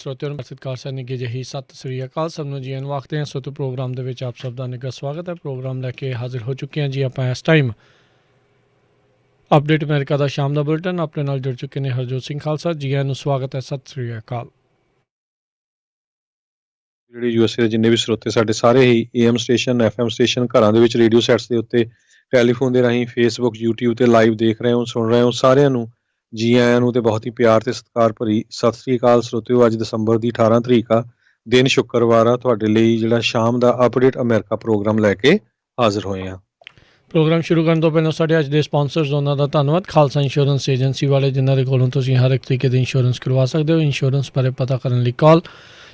ਸਰੋਤਿਆਂ ਨੂੰ ਸਤਿਕਾਰ ਸਰ ਨਿੱਘੀ ਜਿਹੀ ਸਤਿ ਸ੍ਰੀ ਅਕਾਲ ਸਭ ਨੂੰ ਜੀ ਨੂੰ ਆਖਦੇ ਹਾਂ ਸੋਤੂ ਪ੍ਰੋਗਰਾਮ ਦੇ ਵਿੱਚ ਆਪ ਸਭ ਦਾ ਨਿੱਘਾ ਸਵਾਗਤ ਹੈ। ਪ੍ਰੋਗਰਾਮ ਲੈ ਕੇ ਹਾਜ਼ਰ ਹੋ ਚੁੱਕੇ ਹਾਂ ਜੀ ਆਪਾਂ ਇਸ ਟਾਈਮ ਅਪਡੇਟ ਅਮਰੀਕਾ ਦਾ ਸ਼ਾਮ ਦਾ ਬੁਲਟਨ ਆਪਣੇ ਨਾਲ ਜੁੜ ਚੁੱਕੇ ਨੇ ਹਰਜੋਤ ਸਿੰਘ ਖਾਲਸਾ ਜੀ ਨੂੰ ਸਵਾਗਤ ਹੈ। ਸਤਿ ਸ੍ਰੀ ਅਕਾਲ। ਜਿਹੜੇ ਯੂਐਸਏ ਦੇ ਜਿੰਨੇ ਵੀ ਸਰੋਤੇ ਸਾਡੇ ਸਾਰੇ ਹੀ ਏਐਮ ਸਟੇਸ਼ਨ ਐਫਐਮ ਸਟੇਸ਼ਨ ਘਰਾਂ ਦੇ ਵਿੱਚ ਰੇਡੀਓ ਸੈਟਸ ਦੇ ਉੱਤੇ ਟੈਲੀਫੋਨ ਦੇ ਰਾਹੀਂ ਫੇਸਬੁੱਕ YouTube ਤੇ ਲਾਈਵ ਦੇਖ ਰਹੇ ਹੋ ਸੁਣ ਰਹੇ ਹੋ ਸਾਰਿਆਂ ਨੂੰ ਜੀ ਆਇਆਂ ਨੂੰ ਤੇ ਬਹੁਤ ਹੀ ਪਿਆਰ ਤੇ ਸਤਿਕਾਰ ਭਰੀ ਸਤਿ ਸ੍ਰੀ ਅਕਾਲ ਸਰੋਤਿਓ। ਅੱਜ ਦਸੰਬਰ ਦੀ 18 ਤਰੀਕ ਆ, ਦਿਨ ਸ਼ੁੱਕਰਵਾਰ ਆ। ਤੁਹਾਡੇ ਲਈ ਜਿਹੜਾ ਸ਼ਾਮ ਦਾ ਅਪਡੇਟ ਅਮਰੀਕਾ ਪ੍ਰੋਗਰਾਮ ਲੈ ਕੇ ਹਾਜ਼ਰ ਹੋਏ ਆ। ਪ੍ਰੋਗਰਾਮ ਸ਼ੁਰੂ ਕਰਨ ਤੋਂ ਪਹਿਲਾਂ ਸਾਡੇ ਅੱਜ ਦੇ ਸਪਾਂਸਰਸ ਉਹਨਾਂ ਦਾ ਧੰਨਵਾਦ। ਖਾਲਸਾ ਇੰਸ਼ੋਰੈਂਸ ਏਜੰਸੀ ਵਾਲੇ ਜਿਨ੍ਹਾਂ ਦੇ ਕੋਲੋਂ ਤੁਸੀਂ ਹਰ ਇੱਕ ਤਰੀਕੇ ਦੀ ਇੰਸ਼ੋਰੈਂਸ ਕਰਵਾ ਸਕਦੇ ਹੋ। ਇੰਸ਼ੋਰੈਂਸ ਬਾਰੇ ਪਤਾ ਕਰਨ ਲਈ ਕਾਲ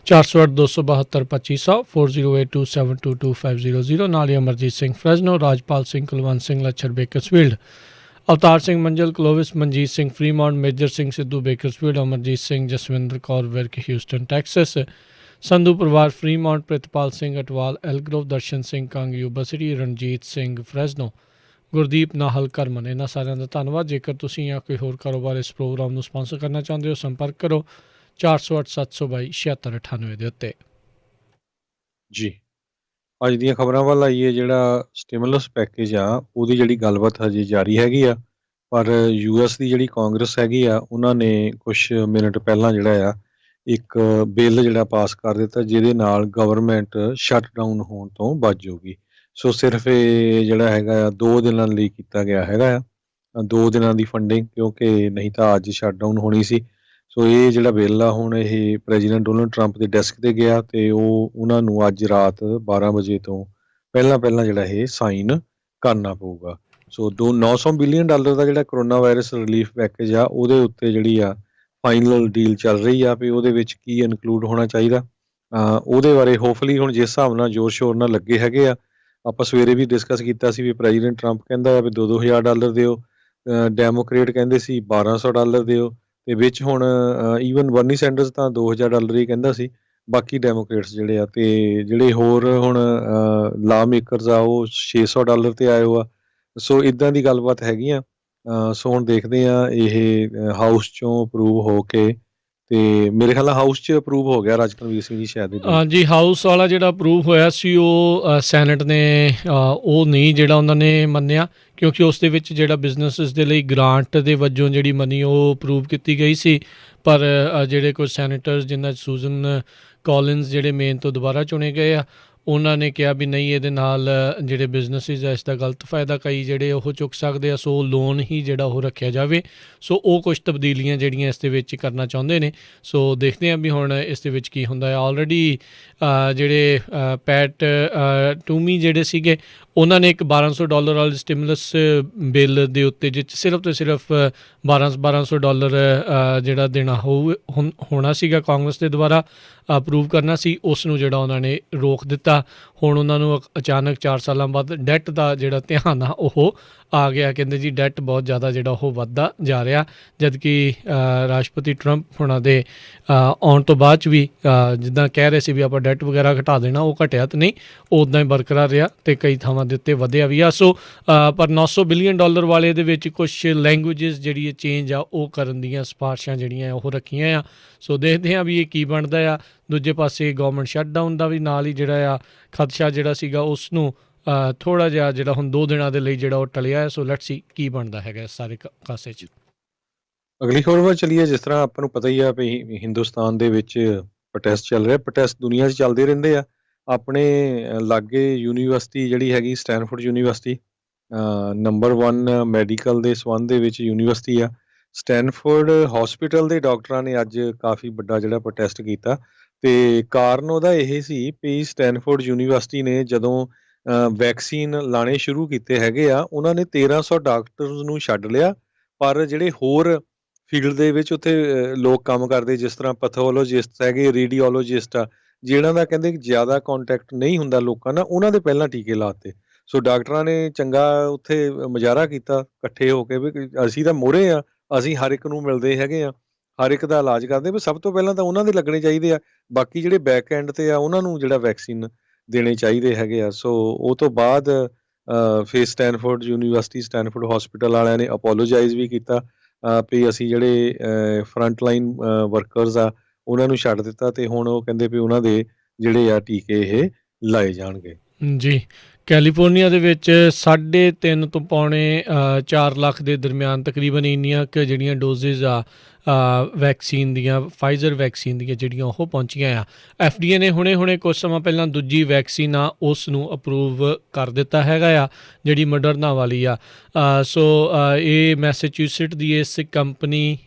408-272-2500 4082722500 ਨਾਲ ਹੀ Amarjit Singh Fresno, Rajpal Singh, Kulwant Singh Lachhar Bakersfield, Avtar Singh Manjal Clovis, Manjit Singh Fremont, Major Singh Sidhu Bakersfield, Amarjit Singh, Jaswinder Kaur Virk Houston Texas, Sandhu ਪਰਿਵਾਰ Fremont, Pritpal Singh Atwal Elk Grove, Darshan Singh Kang Yuba City, Ranjit Singh Fresno, Gurdeep Nahal Kerman. ਇਹਨਾਂ ਸਾਰਿਆਂ ਦਾ ਧੰਨਵਾਦ। ਜੇਕਰ ਤੁਸੀਂ ਜਾਂ ਕੋਈ ਹੋਰ ਕਾਰੋਬਾਰ ਇਸ ਪ੍ਰੋਗਰਾਮ ਨੂੰ ਸਪਾਂਸਰ ਕਰਨਾ ਚਾਹੁੰਦੇ ਹੋ ਸੰਪਰਕ ਕਰੋ 408-722-7698 ਦੇ ਉੱਤੇ। ਜੀ ਅੱਜ ਦੀਆਂ ਖਬਰਾਂ ਵੱਲ ਆਈਏ। ਜਿਹੜਾ ਸਟਿਮੂਲਸ ਪੈਕੇਜ ਆ ਉਹਦੀ ਜਿਹੜੀ ਗੱਲਬਾਤ ਹਜੇ ਜਾਰੀ ਹੈਗੀ ਆ, ਪਰ ਯੂਐਸ ਦੀ ਜਿਹੜੀ ਕਾਂਗਰਸ ਹੈਗੀ ਆ ਉਹਨਾਂ ਨੇ ਕੁਝ ਮਿੰਟ ਪਹਿਲਾਂ ਜਿਹੜਾ ਆ ਇੱਕ ਬਿੱਲ ਜਿਹੜਾ ਪਾਸ ਕਰ ਦਿੱਤਾ ਜਿਹਦੇ ਨਾਲ ਗਵਰਨਮੈਂਟ ਸ਼ਟ ਡਾਊਨ ਹੋਣ ਤੋਂ ਬਚ ਜਾਊਗੀ। ਸੋ ਸਿਰਫ ਇਹ ਜਿਹੜਾ ਹੈਗਾ ਆ 2 ਦਿਨਾਂ ਲਈ ਕੀਤਾ ਗਿਆ ਹੈਗਾ ਆ, 2 ਦਿਨਾਂ ਦੀ ਫੰਡਿੰਗ, ਕਿਉਂਕਿ ਨਹੀਂ ਤਾਂ ਅੱਜ ਸ਼ਟ ਡਾਊਨ ਹੋਣੀ ਸੀ। ਸੋ ਇਹ ਜਿਹੜਾ ਬਿੱਲ ਆ ਹੁਣ ਇਹ ਪ੍ਰੈਜ਼ੀਡੈਂਟ ਡੋਨਲਡ ਟਰੰਪ ਦੇ ਡੈਸਕ ਤੇ ਗਿਆ ਤੇ ਉਹਨਾਂ ਨੂੰ ਅੱਜ ਰਾਤ 12 ਵਜੇ ਤੋਂ ਪਹਿਲਾਂ ਜਿਹੜਾ ਇਹ ਸਾਈਨ ਕਰਨਾ ਪਊਗਾ। ਸੋ $900 ਬਿਲੀਅਨ ਦਾ ਜਿਹੜਾ ਕਰੋਨਾ ਵਾਇਰਸ ਰਿਲੀਫ ਪੈਕੇਜ ਆ ਉਹਦੇ ਉੱਤੇ ਜਿਹੜੀ ਆ ਫਾਈਨਲ ਡੀਲ ਚੱਲ ਰਹੀ ਆ ਵੀ ਉਹਦੇ ਵਿੱਚ ਕੀ ਇਨਕਲੂਡ ਹੋਣਾ ਚਾਹੀਦਾ। ਉਹਦੇ ਬਾਰੇ ਹੋਪਫੁਲੀ ਹੁਣ ਜਿਸ ਹਿਸਾਬ ਨਾਲ ਜ਼ੋਰ ਸ਼ੋਰ ਨਾਲ ਲੱਗੇ ਹੈਗੇ ਆ, ਆਪਾਂ ਸਵੇਰੇ ਵੀ ਡਿਸਕਸ ਕੀਤਾ ਸੀ ਵੀ ਪ੍ਰੈਜ਼ੀਡੈਂਟ ਟਰੰਪ ਕਹਿੰਦਾ ਆ ਵੀ $2,000 ਦਿਓ, ਡੈਮੋਕ੍ਰੇਟ ਕਹਿੰਦੇ ਸੀ $1,200 ਦਿਓ, ਤੇ ਵਿੱਚ ਹੁਣ ਈਵਨ ਬਰਨੀ ਸੈਂਡਰਸ ਤਾਂ $2,000 ਹੀ ਕਹਿੰਦਾ ਸੀ। ਬਾਕੀ ਡੈਮੋਕ੍ਰੇਟਸ ਜਿਹੜੇ ਆ ਤੇ ਜਿਹੜੇ ਹੋਰ ਹੁਣ ਲਾ ਮੇਕਰਸ ਆ ਉਹ $600 ਤੇ ਆਏ ਹੋ ਆ। ਸੋ ਇਦਾਂ ਦੀ ਗੱਲਬਾਤ ਹੈਗੀ ਆ। ਸੋ ਹੁਣ ਦੇਖਦੇ ਆ ਇਹ ਹਾਊਸ ਚੋਂ ਅਪਰੂਵ ਹੋ ਕੇ, ਤੇ ਮੇਰੇ ਖਿਆਲ ਨਾਲ ਹਾਊਸ 'ਚ ਅਪਰੂਵ ਹੋ ਗਿਆ ਰਾਜਕਨਵੀਰ ਸਿੰਘ ਜੀ ਸ਼ਾਇਦ। ਜੀ ਹਾਊਸ ਵਾਲਾ ਜਿਹੜਾ ਅਪਰੂਵ ਹੋਇਆ ਸੀ ਉਹ ਸੈਨੇਟ ਨੇ ਉਹ ਨਹੀਂ ਜਿਹੜਾ ਉਹਨਾਂ ਨੇ ਮੰਨਿਆ, ਕਿਉਂਕਿ ਉਸ ਦੇ ਵਿੱਚ ਜਿਹੜਾ ਬਿਜ਼ਨਸਿਸ ਦੇ ਲਈ ਗ੍ਰਾਂਟ ਦੇ ਵਜੋਂ ਜਿਹੜੀ ਮਨੀ ਉਹ ਅਪਰੂਵ ਕੀਤੀ ਗਈ ਸੀ। ਪਰ ਜਿਹੜੇ ਕੁਝ ਸੈਨੇਟਰਸ ਜਿਨ੍ਹਾਂ 'ਚ ਸੂਜ਼ਨ ਕੋਲਿਨਸ ਜਿਹੜੇ ਮੇਨ ਤੋਂ ਦੁਬਾਰਾ ਚੁਣੇ ਗਏ ਆ, ਉਹਨਾਂ ਨੇ ਕਿਹਾ ਵੀ ਨਹੀਂ ਇਹਦੇ ਨਾਲ ਜਿਹੜੇ ਬਿਜ਼ਨਸਿਸ ਆ ਇਸ ਦਾ ਗਲਤ ਫਾਇਦਾ ਕਈ ਜਿਹੜੇ ਉਹ ਚੁੱਕ ਸਕਦੇ ਆ, ਸੋ ਲੋਨ ਹੀ ਜਿਹੜਾ ਉਹ ਰੱਖਿਆ ਜਾਵੇ। ਸੋ ਉਹ ਕੁਝ ਤਬਦੀਲੀਆਂ ਜਿਹੜੀਆਂ ਇਸ ਦੇ ਵਿੱਚ ਕਰਨਾ ਚਾਹੁੰਦੇ ਨੇ। ਸੋ ਦੇਖਦੇ ਹਾਂ ਵੀ ਹੁਣ ਇਸ ਦੇ ਵਿੱਚ ਕੀ ਹੁੰਦਾ ਹੈ। ਆਲਰੇਡੀ ਜਿਹੜੇ ਪੈਟ ਟੂਮੀ ਜਿਹੜੇ ਸੀਗੇ ਉਹਨਾਂ ਨੇ ਇੱਕ $1,200 ਵਾਲੇ ਸਟਿਮੂਲਸ ਬਿੱਲ ਦੇ ਉੱਤੇ ਜਿਸ ਸਿਰਫ ਤੇ ਸਿਰਫ $1,200 ਜਿਹੜਾ ਦੇਣਾ ਹੋਣਾ ਸੀਗਾ ਕਾਂਗਰਸ ਦੇ ਦੁਆਰਾ ਅਪਰੂਵ ਕਰਨਾ ਸੀ, ਉਸ ਨੂੰ ਜਿਹੜਾ ਉਹਨਾਂ ਨੇ ਰੋਕ ਦਿੱਤਾ। ਹੁਣ ਉਹਨਾਂ ਨੂੰ ਅਚਾਨਕ 4 ਸਾਲਾਂ ਬਾਅਦ ਡੈਟ ਦਾ ਜਿਹੜਾ ਧਿਆਨ ਆ ਉਹ ਆ ਗਿਆ। ਕਹਿੰਦੇ ਜੀ ਡੈਟ ਬਹੁਤ ਜ਼ਿਆਦਾ ਜਿਹੜਾ ਉਹ ਵੱਧਦਾ ਜਾ ਰਿਹਾ, ਜਦ ਕਿ ਰਾਸ਼ਟਰਪਤੀ ਟਰੰਪ ਹੁਣਾਂ ਦੇ ਆਉਣ ਤੋਂ ਬਾਅਦ 'ਚ ਵੀ ਜਿੱਦਾਂ ਕਹਿ ਰਹੇ ਸੀ ਵੀ ਆਪਾਂ ਡੈਟ ਵਗੈਰਾ ਘਟਾ ਦੇਣਾ, ਉਹ ਘਟਿਆ ਤਾਂ ਨਹੀਂ, ਉਹ ਉੱਦਾਂ ਹੀ ਬਰਕਰਾਰ ਰਿਹਾ ਅਤੇ ਕਈ ਥਾਵਾਂ ਦੇ ਉੱਤੇ ਵਧਿਆ ਵੀ ਆ। ਸੋ ਪਰ $900 ਬਿਲੀਅਨ ਵਾਲੇ ਦੇ ਵਿੱਚ ਕੁਛ ਲੈਂਗੁਏਜਿਸ ਜਿਹੜੀ ਚੇਂਜ ਆ ਉਹ ਕਰਨ ਦੀਆਂ ਸਿਫਾਰਸ਼ਾਂ ਜਿਹੜੀਆਂ ਉਹ ਰੱਖੀਆਂ ਆ। ਸੋ ਦੇਖਦੇ ਹਾਂ ਵੀ ਇਹ ਕੀ ਬਣਦਾ ਆ। ਦੂਜੇ ਪਾਸੇ ਗੌਰਮੈਂਟ ਸ਼ਟਡਾਊਨ ਦਾ ਵੀ ਨਾਲ ਹੀ ਜਿਹੜਾ ਆ ਖਦਸ਼ਾ ਜਿਹੜਾ ਸੀਗਾ ਉਸ ਨੂੰ ਥੋੜ੍ਹਾ ਜਿਹਾ ਜਿਹੜਾ ਹੁਣ 2 ਦਿਨਾਂ ਦੇ ਲਈ ਜਿਹੜਾ ਉਹ ਟਲਿਆ ਹੈ। ਸੋ ਲੈਟਸ ਸੀ ਕੀ ਬਣਦਾ ਹੈਗਾ ਸਾਰੇ ਕਾਸੇ 'ਚ। ਅਗਲੀ ਖਬਰ ਵੱਲ ਚੱਲੀਏ। ਜਿਸ ਤਰ੍ਹਾਂ ਆਪਾਂ ਨੂੰ ਪਤਾ ਹੀ ਆ ਵੀ ਹਿੰਦੁਸਤਾਨ ਦੇ ਵਿੱਚ ਪ੍ਰੋਟੈਸਟ ਚੱਲ ਰਿਹਾ, ਪ੍ਰੋਟੈਸਟ ਦੁਨੀਆ 'ਚ ਚੱਲਦੇ ਰਹਿੰਦੇ ਆ। ਆਪਣੇ ਲਾਗੇ ਯੂਨੀਵਰਸਿਟੀ ਜਿਹੜੀ ਹੈਗੀ ਸਟੈਨਫੋਰਡ ਯੂਨੀਵਰਸਿਟੀ ਨੰਬਰ 1 ਮੈਡੀਕਲ ਦੇ ਸੰਬੰਧ ਦੇ ਵਿੱਚ ਯੂਨੀਵਰਸਿਟੀ ਆ। ਸਟੈਨਫੋਰਡ ਹੌਸਪੀਟਲ ਦੇ ਡਾਕਟਰਾਂ ਨੇ ਅੱਜ ਕਾਫੀ ਵੱਡਾ ਜਿਹੜਾ ਪ੍ਰੋਟੈਸਟ ਕੀਤਾ, ਤੇ ਕਾਰਨ ਉਹਦਾ ਇਹ ਸੀ ਵੀ ਸਟੈਨਫੋਰਡ ਯੂਨੀਵਰਸਿਟੀ ਨੇ ਜਦੋਂ ਵੈਕਸੀਨ ਲਾਣੇ ਸ਼ੁਰੂ ਕੀਤੇ ਹੈਗੇ ਆ, ਉਹਨਾਂ ਨੇ 1,300 ਡਾਕਟਰਸ ਨੂੰ ਛੱਡ ਲਿਆ। ਪਰ ਜਿਹੜੇ ਹੋਰ ਫੀਲਡ ਦੇ ਵਿੱਚ ਉੱਥੇ ਲੋਕ ਕੰਮ ਕਰਦੇ, ਜਿਸ ਤਰ੍ਹਾਂ ਪੈਥੋਲੋਜਿਸਟ ਹੈਗੇ, ਰੇਡੀਓਲੋਜਿਸਟ ਆ, ਜਿਹਨਾਂ ਦਾ ਕਹਿੰਦੇ ਜ਼ਿਆਦਾ ਕੰਟੈਕਟ ਨਹੀਂ ਹੁੰਦਾ ਲੋਕਾਂ ਨਾਲ, ਉਹਨਾਂ ਦੇ ਪਹਿਲਾਂ ਟੀਕੇ ਲਾਤੇ। ਸੋ ਡਾਕਟਰਾਂ ਨੇ ਚੰਗਾ ਉੱਥੇ ਮੁਜ਼ਾਹਰਾ ਕੀਤਾ ਇਕੱਠੇ ਹੋ ਕੇ ਵੀ ਅਸੀਂ ਤਾਂ ਮੋਹਰੇ ਆ, ਅਸੀਂ ਹਰ ਇੱਕ ਨੂੰ ਮਿਲਦੇ ਹੈਗੇ ਆ, ਹਰ ਇੱਕ ਦਾ ਇਲਾਜ ਕਰਦੇ, ਵੀ ਸਭ ਤੋਂ ਪਹਿਲਾਂ ਤਾਂ ਉਹਨਾਂ ਦੇ ਲੱਗਣੇ ਚਾਹੀਦੇ ਆ। ਬਾਕੀ ਜਿਹੜੇ ਬੈਕ ਐਂਡ ਤੇ ਆ ਉਹਨਾਂ ਨੂੰ ਜਿਹੜਾ ਵੈਕਸੀਨ ਦੇਣੇ ਚਾਹੀਦੇ ਹੈਗੇ ਆ। ਸੋ ਉਹ ਤੋਂ ਬਾਅਦ ਫਿਰ ਸਟੈਨਫੋਰਡ ਯੂਨੀਵਰਸਿਟੀ ਸਟੈਨਫੋਰਡ ਹੌਸਪੀਟਲ ਵਾਲਿਆਂ ਨੇ ਅਪੋਲੋਜਾਈਜ਼ ਵੀ ਕੀਤਾ ਵੀ ਅਸੀਂ ਜਿਹੜੇ ਫਰੰਟ ਲਾਈਨ ਵਰਕਰਸ ਆ ਉਹਨਾਂ ਨੂੰ ਛੱਡ ਦਿੱਤਾ ਤੇ ਹੁਣ ਉਹ ਕਹਿੰਦੇ ਵੀ ਉਹਨਾਂ ਦੇ ਜਿਹੜੇ ਆ ਟੀਕੇ ਇਹ ਲਾਏ ਜਾਣਗੇ। ਜੀ, ਕੈਲੀਫੋਰਨੀਆ ਦੇ ਵਿੱਚ 3.5 ਤੋਂ ਪੌਣੇ 4 ਲੱਖ ਦੇ ਦਰਮਿਆਨ ਤਕਰੀਬਨ ਇੰਨੀਆਂ ਕੁ ਜਿਹੜੀਆਂ ਡੋਜ਼ਿਸ ਆ ਵੈਕਸੀਨ ਦੀਆਂ, ਫਾਈਜ਼ਰ ਵੈਕਸੀਨ ਦੀਆਂ ਜਿਹੜੀਆਂ ਉਹ ਪਹੁੰਚੀਆਂ ਆ। FDA ਨੇ ਹੁਣੇ ਕੁਝ ਸਮਾਂ ਪਹਿਲਾਂ ਦੂਜੀ ਵੈਕਸੀਨ ਆ ਉਸ ਨੂੰ ਅਪਰੂਵ ਕਰ ਦਿੱਤਾ ਹੈਗਾ ਆ, ਜਿਹੜੀ ਮੋਡਰਨਾ ਵਾਲੀ ਆ। ਇਹ ਮੈਸੇਚਿਊਸਟ ਦੀ ਇਸ ਕੰਪਨੀ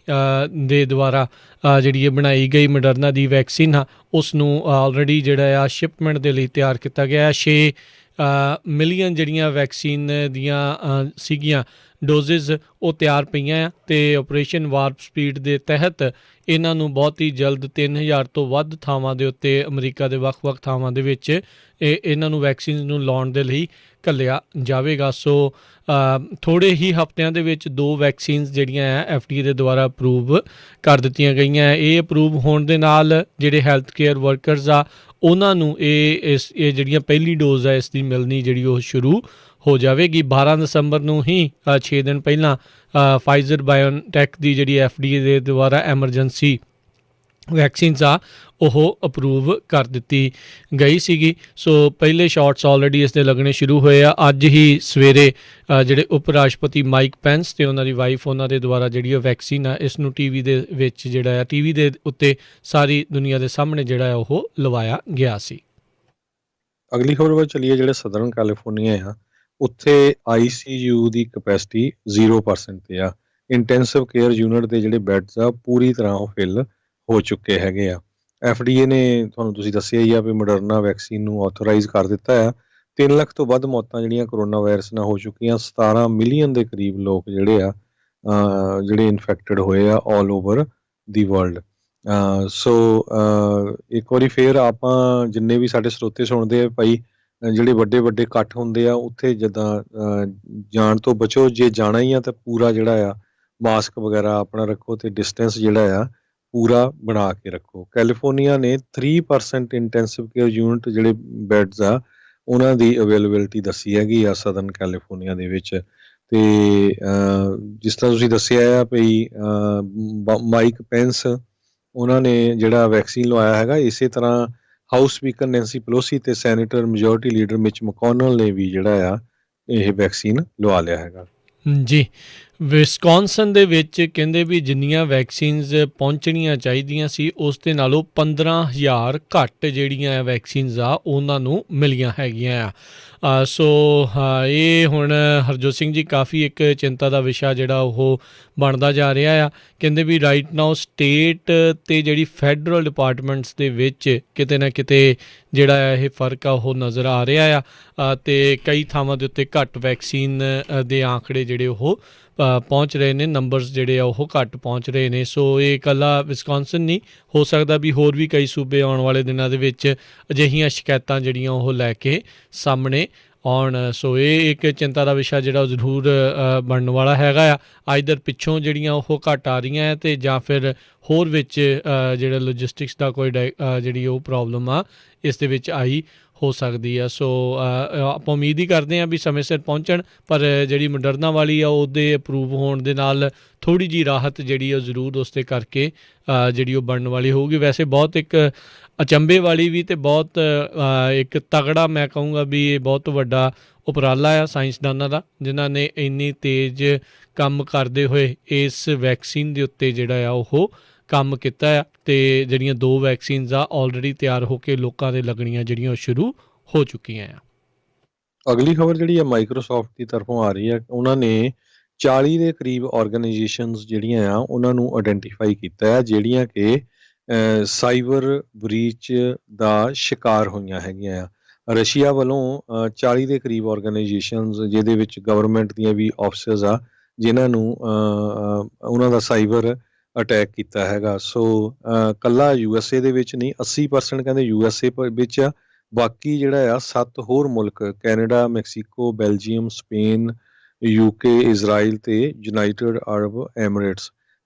ਦੇ ਦੁਆਰਾ ਜਿਹੜੀ ਇਹ ਬਣਾਈ ਗਈ ਮੋਡਰਨਾ ਦੀ ਵੈਕਸੀਨ ਆ, ਉਸ ਨੂੰ ਆਲਰੇਡੀ ਜਿਹੜਾ ਆ ਸ਼ਿਪਮੈਂਟ ਦੇ ਲਈ ਤਿਆਰ ਕੀਤਾ ਗਿਆ। 6 ਮਿਲੀਅਨ ਜਿਹੜੀਆਂ ਵੈਕਸੀਨ ਦੀਆਂ ਸੀਗੀਆਂ ਡੋਜ਼ਿਸ ਉਹ ਤਿਆਰ ਪਈਆਂ ਆ ਅਤੇ ਆਪਰੇਸ਼ਨ ਵਾਰਪ ਸਪੀਡ ਦੇ ਤਹਿਤ ਇਹਨਾਂ ਨੂੰ ਬਹੁਤ ਹੀ ਜਲਦ 3000 ਤੋਂ ਵੱਧ ਥਾਵਾਂ ਦੇ ਉੱਤੇ ਅਮਰੀਕਾ ਦੇ ਵੱਖ-ਵੱਖ ਥਾਵਾਂ ਦੇ ਵਿੱਚ ਇਹਨਾਂ ਨੂੰ ਵੈਕਸੀਨ ਨੂੰ ਲਾਉਣ ਦੇ ਲਈ ਘੱਲਿਆ ਜਾਵੇਗਾ। ਥੋੜ੍ਹੇ ਹੀ ਹਫ਼ਤਿਆਂ ਦੇ ਵਿੱਚ 2 ਵੈਕਸੀਨਸ ਜਿਹੜੀਆਂ ਆ FDA ਦੇ ਦੁਆਰਾ ਅਪਰੂਵ ਕਰ ਦਿੱਤੀਆਂ ਗਈਆਂ। ਇਹ ਅਪਰੂਵ ਹੋਣ ਦੇ ਨਾਲ ਜਿਹੜੇ ਹੈਲਥ ਕੇਅਰ ਵਰਕਰਸ ਆ ਉਹਨਾਂ ਨੂੰ ਇਹ ਜਿਹੜੀਆਂ ਪਹਿਲੀ ਡੋਜ਼ ਆ ਇਸ ਦੀ ਮਿਲਣੀ ਜਿਹੜੀ ਉਹ ਸ਼ੁਰੂ ਹੋ ਜਾਵੇਗੀ। 12 ਦਸੰਬਰ ਨੂੰ ਹੀ 6 ਦਿਨ ਪਹਿਲਾਂ ਫਾਈਜ਼ਰ ਬਾਇਓਟੈਕ ਦੀ ਜਿਹੜੀ FDA ਦੇ ਦੁਆਰਾ ਐਮਰਜੈਂਸੀ ਵੈਕਸੀਨਸ ਆ ਉਹ ਅਪਰੂਵ ਕਰ ਦਿੱਤੀ ਗਈ ਸੀਗੀ। ਪਹਿਲੇ ਸ਼ਾਟਸ ਆਲਰੇਡੀ ਇਸ ਦੇ ਲੱਗਣੇ ਸ਼ੁਰੂ ਹੋਏ ਆ। ਅੱਜ ਹੀ ਸਵੇਰੇ ਜਿਹੜੇ ਉਪ ਰਾਸ਼ਟਰਪਤੀ ਮਾਈਕ ਪੈਂਸ ਅਤੇ ਉਹਨਾਂ ਦੀ ਵਾਈਫ, ਉਹਨਾਂ ਦੇ ਦੁਆਰਾ ਜਿਹੜੀ ਉਹ ਵੈਕਸੀਨ ਆ ਇਸ ਨੂੰ ਟੀਵੀ ਦੇ ਵਿੱਚ ਜਿਹੜਾ ਆ ਟੀਵੀ ਦੇ ਉੱਤੇ ਸਾਰੀ ਦੁਨੀਆ ਦੇ ਸਾਹਮਣੇ ਜਿਹੜਾ ਆ ਉਹ ਲਵਾਇਆ ਗਿਆ ਸੀ। ਅਗਲੀ ਖਬਰ ਵੱਲ ਚੱਲੀਏ। ਜਿਹੜੇ ਸਦਰਨ ਕੈਲੀਫੋਰਨੀਆ ਆ ਉੱਥੇ ICU ਦੀ ਕਪੈਸਿਟੀ 0% ਤੇ ਆ। ਇੰਟੈਂਸਿਵ ਕੇਅਰ ਯੂਨਿਟ ਦੇ ਜਿਹੜੇ ਬੈੱਡਸ ਆ ਪੂਰੀ ਤਰ੍ਹਾਂ ਉਹ ਫਿਲ ਹੋ ਚੁੱਕੇ ਹੈਗੇ ਆ। FDA ਨੇ ਤੁਹਾਨੂੰ ਤੁਸੀਂ ਦੱਸਿਆ ਹੀ ਆ ਵੀ ਮੋਡਰਨਾ ਵੈਕਸੀਨ ਨੂੰ ਆਥੋਰਾਈਜ਼ ਕਰ ਦਿੱਤਾ ਆ। 3 ਲੱਖ ਤੋਂ ਵੱਧ ਮੌਤਾਂ ਜਿਹੜੀਆਂ ਕਰੋਨਾ ਵਾਇਰਸ ਨਾਲ ਹੋ ਚੁੱਕੀਆਂ। 17 ਮਿਲੀਅਨ ਦੇ ਕਰੀਬ ਲੋਕ ਜਿਹੜੇ ਆ ਜਿਹੜੇ ਇਨਫੈਕਟਡ ਹੋਏ ਆ ਆਲ ਓਵਰ ਦੀ ਵਰਲਡ। ਇੱਕ ਵਾਰੀ ਫੇਰ ਆਪਾਂ ਜਿੰਨੇ ਵੀ ਸਾਡੇ ਸਰੋਤੇ ਸੁਣਦੇ ਆ ਭਾਈ, ਜਿਹੜੇ ਵੱਡੇ ਇਕੱਠ ਹੁੰਦੇ ਆ ਉੱਥੇ ਜਿੱਦਾਂ ਜਾਣ ਤੋਂ ਬਚੋ। ਜੇ ਜਾਣਾ ਹੀ ਆ ਤਾਂ ਪੂਰਾ ਜਿਹੜਾ ਆ ਮਾਸਕ ਵਗੈਰਾ ਆਪਣਾ ਰੱਖੋ ਅਤੇ ਡਿਸਟੈਂਸ ਜਿਹੜਾ ਆ ਪੂਰਾ ਬਣਾ ਕੇ ਰੱਖੋ। ਕੈਲੀਫੋਰਨੀਆ ਨੇ 3% ਇੰਟੈਂਸਿਵ ਕੇਅਰ ਯੂਨਿਟ ਜਿਹੜੇ ਬੈੱਡਸ ਆ ਉਹਨਾਂ ਦੀ ਅਵੇਲੇਬਿਲਿਟੀ ਦੱਸੀ ਹੈਗੀ ਆ ਸਦਰਨ ਕੈਲੀਫੋਰਨੀਆ ਦੇ ਵਿੱਚ। ਅਤੇ ਜਿਸ ਤਰ੍ਹਾਂ ਤੁਸੀਂ ਦੱਸਿਆ ਆ ਵੀ ਮਾਈਕ ਪੈਂਸ ਉਹਨਾਂ ਨੇ ਜਿਹੜਾ ਵੈਕਸੀਨ ਲਵਾਇਆ ਹੈਗਾ। ਇਸੇ ਤਰ੍ਹਾਂ ਹਾਊਸ ਸਪੀਕਰ ਨੈਂਸੀ ਪਲੋਸੀ ਅਤੇ ਸੈਨੇਟਰ ਮੈਜੋਰਟੀ ਲੀਡਰ ਮਿਚ ਮਕੋਨਲ ਨੇ ਵੀ ਜਿਹੜਾ ਆ ਇਹ ਵੈਕਸੀਨ ਲਵਾ ਲਿਆ ਹੈਗਾ। ਜੀ, ਵਿਸਕੌਨਸਨ ਦੇ ਵਿੱਚ ਕਹਿੰਦੇ ਵੀ ਜਿੰਨੀਆਂ ਵੈਕਸੀਨਸ ਪਹੁੰਚਣੀਆਂ ਚਾਹੀਦੀਆਂ ਸੀ ਉਸ ਦੇ ਨਾਲੋਂ 15,000 ਘੱਟ ਜਿਹੜੀਆਂ ਵੈਕਸੀਨਸ ਆ ਉਹਨਾਂ ਨੂੰ ਮਿਲੀਆਂ ਹੈਗੀਆਂ ਆ। ਇਹ ਹੁਣ ਹਰਜੋਤ ਸਿੰਘ ਜੀ ਕਾਫੀ ਇੱਕ ਚਿੰਤਾ ਦਾ ਵਿਸ਼ਾ ਜਿਹੜਾ ਉਹ ਬਣਦਾ ਜਾ ਰਿਹਾ ਆ। ਕਹਿੰਦੇ ਵੀ ਰਾਈਟ ਨਾਓ ਸਟੇਟ ਅਤੇ ਜਿਹੜੀ ਫੈਡਰਲ ਡਿਪਾਰਟਮੈਂਟਸ ਦੇ ਵਿੱਚ ਕਿਤੇ ਨਾ ਕਿਤੇ ਜਿਹੜਾ ਇਹ ਫਰਕ ਆ ਉਹ ਨਜ਼ਰ ਆ ਰਿਹਾ ਆ ਅਤੇ ਕਈ ਥਾਵਾਂ ਦੇ ਉੱਤੇ ਘੱਟ ਵੈਕਸੀਨ ਦੇ ਆંકੜੇ ਜਿਹੜੇ ਉਹ ਪਹੁੰਚ ਰਹੇ ਨੇ, ਨੰਬਰਸ ਜਿਹੜੇ ਆ ਉਹ ਘੱਟ ਪਹੁੰਚ ਰਹੇ ਨੇ। ਇਹ ਇਕੱਲਾ ਵਿਸਕੌਨਸਨ ਨਹੀਂ, ਹੋ ਸਕਦਾ ਵੀ ਹੋਰ ਵੀ ਕਈ ਸੂਬੇ ਆਉਣ ਵਾਲੇ ਦਿਨਾਂ ਦੇ ਵਿੱਚ ਅਜਿਹੀਆਂ ਸ਼ਿਕਾਇਤਾਂ ਜਿਹੜੀਆਂ ਉਹ ਲੈ ਕੇ ਸਾਹਮਣੇ ਆਉਣ। ਇਹ ਇੱਕ ਚਿੰਤਾ ਦਾ ਵਿਸ਼ਾ ਜਿਹੜਾ ਉਹ ਜ਼ਰੂਰ ਬਣਨ ਵਾਲਾ ਹੈਗਾ ਆ। ਆਈਦਰ ਪਿੱਛੋਂ ਜਿਹੜੀਆਂ ਉਹ ਘੱਟ ਆ ਰਹੀਆਂ ਹੈ ਅਤੇ ਜਾਂ ਫਿਰ ਹੋਰ ਵਿੱਚ ਜਿਹੜਾ ਲੋਜਿਸਟਿਕਸ ਦਾ ਕੋਈ ਜਿਹੜੀ ਉਹ ਪ੍ਰੋਬਲਮ ਆ ਇਸ ਦੇ ਵਿੱਚ ਆਈ ਹੋ ਸਕਦੀ ਆ। ਆਪਾਂ ਉਮੀਦ ਹੀ ਕਰਦੇ ਹਾਂ ਵੀ ਸਮੇਂ ਸਿਰ ਪਹੁੰਚਣ, ਪਰ ਜਿਹੜੀ ਮੋਡਰਨਾ ਵਾਲੀ ਆ ਉਹਦੇ ਅਪਰੂਵ ਹੋਣ ਦੇ ਨਾਲ ਥੋੜ੍ਹੀ ਜਿਹੀ ਰਾਹਤ ਜਿਹੜੀ ਉਹ ਜ਼ਰੂਰ ਉਸ 'ਤੇ ਕਰਕੇ ਜਿਹੜੀ ਉਹ ਬਣਨ ਵਾਲੀ ਹੋਊਗੀ। ਵੈਸੇ ਬਹੁਤ ਇੱਕ ਅਚੰਭੇ ਵਾਲੀ ਵੀ ਅਤੇ ਬਹੁਤ ਇੱਕ ਤਗੜਾ, ਮੈਂ ਕਹੂੰਗਾ ਵੀ ਇਹ ਬਹੁਤ ਵੱਡਾ ਉਪਰਾਲਾ ਆ ਸਾਇੰਸਦਾਨਾਂ ਦਾ, ਜਿਨ੍ਹਾਂ ਨੇ ਇੰਨੀ ਤੇਜ਼ ਕੰਮ ਕਰਦੇ ਹੋਏ ਇਸ ਵੈਕਸੀਨ ਦੇ ਉੱਤੇ ਜਿਹੜਾ ਆ ਉਹ ਕੰਮ ਕੀਤਾ ਆ ਅਤੇ ਜਿਹੜੀਆਂ 2 ਵੈਕਸੀਨਸ ਆ ਆਲਰੇਡੀ ਤਿਆਰ ਹੋ ਕੇ ਲੋਕਾਂ ਦੇ ਲੱਗਣੀਆਂ ਜਿਹੜੀਆਂ ਉਹ ਸ਼ੁਰੂ ਹੋ ਚੁੱਕੀਆਂ ਆ। ਅਗਲੀ ਖਬਰ ਜਿਹੜੀ ਆ ਮਾਈਕਰੋਸਾਫਟ ਦੀ ਤਰਫੋਂ ਆ ਰਹੀ ਹੈ। ਉਹਨਾਂ ਨੇ 40 ਦੇ ਕਰੀਬ ਆਰਗੇਨਾਈਜੇਸ਼ਨਸ ਜਿਹੜੀਆਂ ਆ ਉਹਨਾਂ ਨੂੰ ਆਇਡੈਂਟੀਫਾਈ ਕੀਤਾ ਹੈ ਜਿਹੜੀਆਂ ਕਿ ਸਾਈਬਰ ਬਰੀਚ ਦਾ ਸ਼ਿਕਾਰ ਹੋਈਆਂ ਹੈਗੀਆਂ ਆ। ਰਸ਼ੀਆ ਵੱਲੋਂ 40 ਦੇ ਕਰੀਬ ਆਰਗੇਨਾਈਜੇਸ਼ਨਸ, ਜਿਹਦੇ ਵਿੱਚ ਗਵਰਨਮੈਂਟ ਦੀਆਂ ਵੀ ਆਫਿਸਸ ਆ ਜਿਨ੍ਹਾਂ ਨੂੰ ਉਹਨਾਂ ਦਾ ਸਾਈਬਰ ਅਟੈਕ ਕੀਤਾ ਹੈਗਾ। ਇਕੱਲਾ USA ਦੇ ਵਿੱਚ ਨਹੀਂ, 80% ਕਹਿੰਦੇ USA ਵਿੱਚ ਆ। ਬਾਕੀ ਜਿਹੜਾ ਆ 7 ਹੋਰ ਮੁਲਕ Canada, Mexico, Belgium, Spain, UK, Israel ਅਤੇ ਯੂਨਾਈਟਿਡ ਅਰਬ ਐਮਰੇਟਸ,